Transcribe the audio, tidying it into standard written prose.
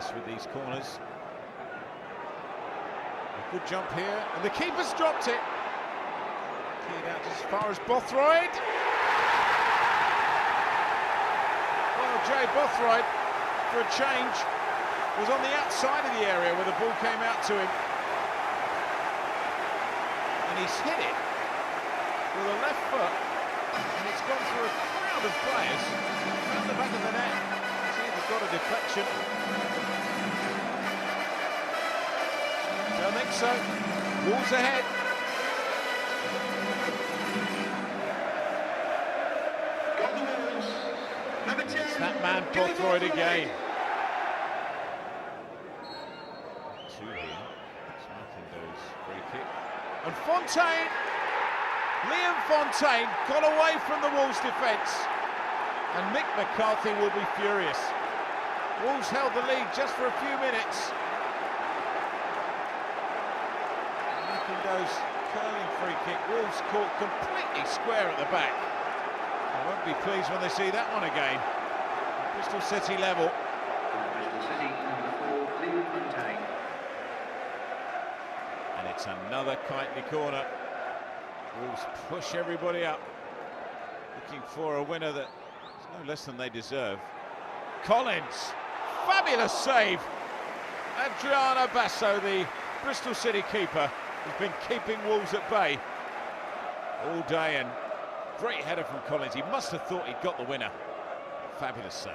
dangerous with these corners. A good jump here, and the keeper's dropped it. Keyed out as far as Bothroyd. Well, Jay Bothroyd, for a change, was on the outside of the area where the ball came out to him. And he's hit it with a left foot, and it's gone through a crowd of players, around the back of the net. See if they've got a deflection. Don't think so. Wolves ahead. It's that man Bothroyd again. Two here. Molineux free kick. And Fontaine, Liam Fontaine, got away from the Wolves defence. And Mick McCarthy will be furious. Wolves held the lead just for a few minutes. Molineux curling free kick. Wolves caught completely square at the back. They won't be pleased when they see that one again. Bristol City level. Bristol City, number 4, Liam Fontaine. And it's another Kitely corner. Wolves push everybody up, looking for a winner that is no less than they deserve. Collins, fabulous save. Adriano Basso, the Bristol City keeper, has been keeping Wolves at bay all day, and great header from Collins. He must have thought he'd got the winner. Fabulous save.